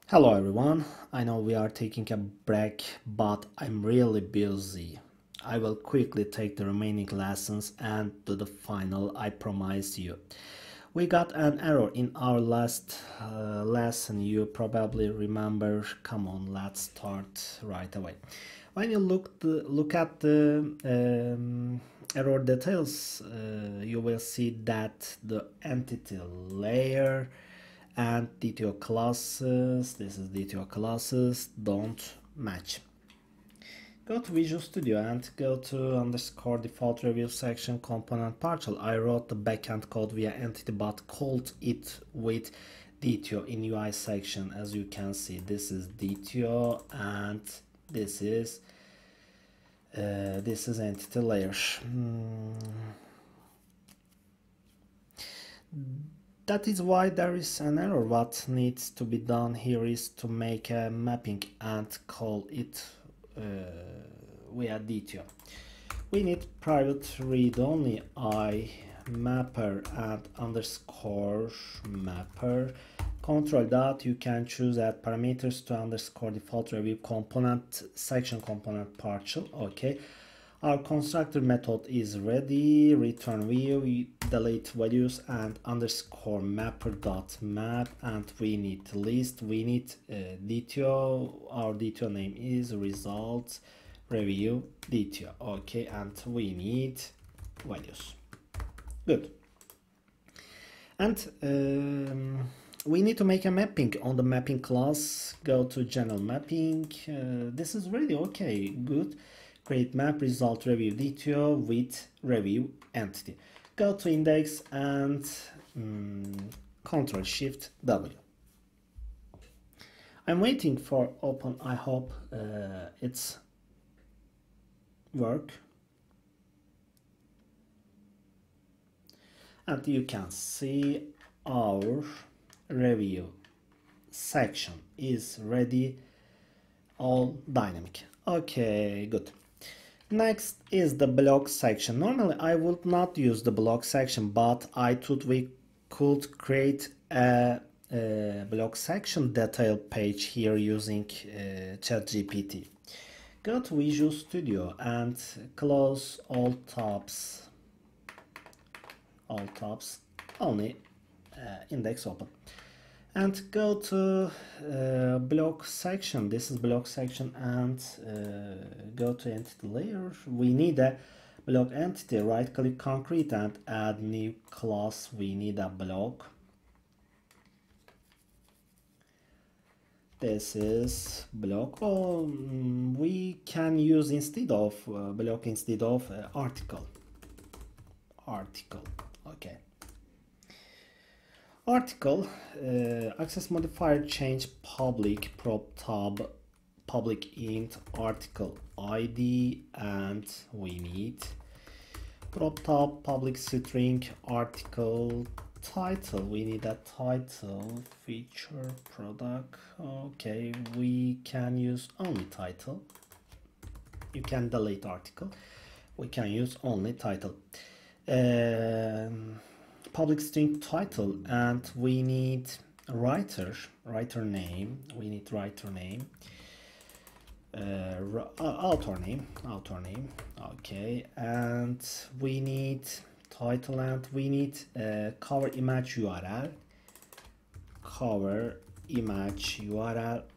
Hello everyone, I know we are taking a break, but I'm really busy. I will quickly take the remaining lessons and do the final, I promise you. We got an error in our last lesson, you probably remember. Come on, let's start right away. When you look at the error details, you will see that the entity layer and DTO classes, this is DTO classes, don't match. Go to Visual Studio and go to underscore default review section component partial. I wrote the backend code via entity but called it with DTO in UI section. As you can see, this is DTO and this is entity layer. That is why there is an error. What needs to be done here is to make a mapping and call it via DTO. We need private read-only I mapper and underscore mapper. Control that, you can choose add parameters to underscore default review component section component partial. Okay, our constructor method is ready. Return view, we delete values and underscore mapper dot map, and we need list, we need DTO. Our DTO name is results review DTO. Okay, and we need values. Good. And we need to make a mapping on the mapping class. Go to general mapping. This is ready. Okay, good. Create map result review DTO with review entity. Go to index and Control Shift W. I'm waiting for open. I hope it's work. And you can see our review section is ready, all dynamic. Okay, good. Next is the block section. Normally I would not use the block section, but I thought we could create a block section detail page here using ChatGPT. Go to Visual Studio and close all tabs, only index open, and go to block section. This is block section, and go to entity layer. We need a block entity. Right click concrete and add new class. We need a block. This is block. We can use instead of block instead of article. Okay. Article access modifier change public prop tab public int article ID, and we need prop tab public string article title. We need a title feature product. Okay, we can use only title. You can delete article. We can use only title. Public string title, and we need writer name. We need writer name, author name. Okay, and we need title, and we need cover image URL.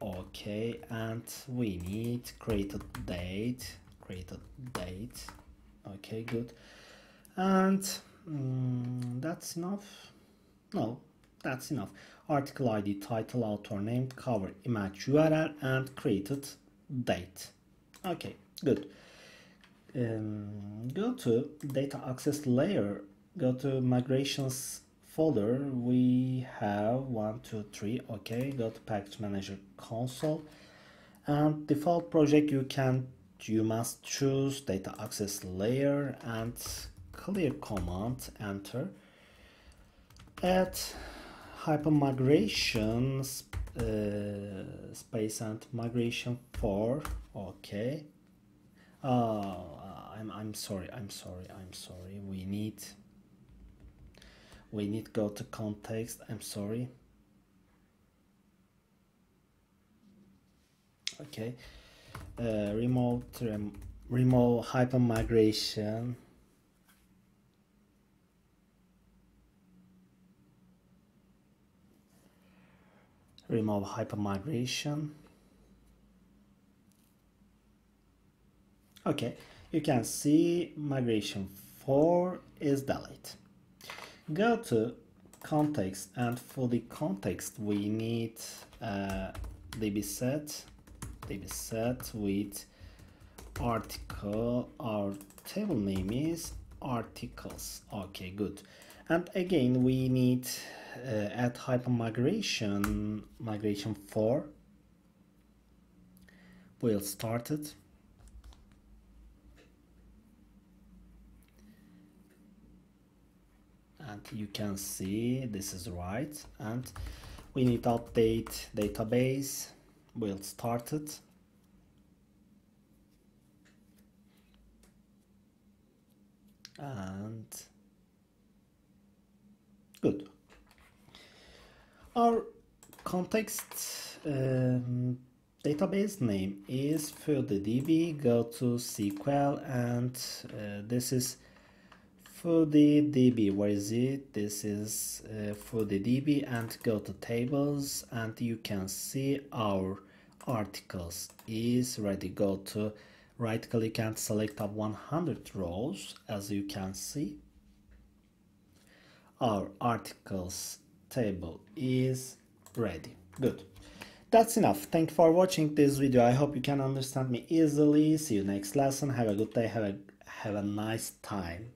Okay, and we need created date. Okay, good. And that's enough. No, that's enough. Article ID, title, author name, cover image URL, and created date. Okay, good. Go to data access layer. Go to migrations folder. We have 1, 2, 3. Okay, go to package manager console, and default project you must choose data access layer and clear command, enter, add hypermigration space and migration for. Okay, I'm sorry, we need go to context. I'm sorry. Okay, remove hypermigration. Remove hypermigration. Okay, you can see migration 4 is deleted. Go to context, and for the context we need dbset with article. Our table name is articles. Okay, good. And again we need add hypermigration migration 4. We'll start it. And you can see this is right, and we need to update database. We'll start it. And good. Our context database name is FoodyDB. Go to SQL, and this is FoodyDB. Where is it? This is FoodyDB, and go to tables, and you can see our articles is ready. Go to right click and select up 100 rows. As you can see, our articles table is ready. Good. That's enough. Thank you for watching this video. I hope you can understand me easily. See you next lesson. Have a good day. Have a nice time.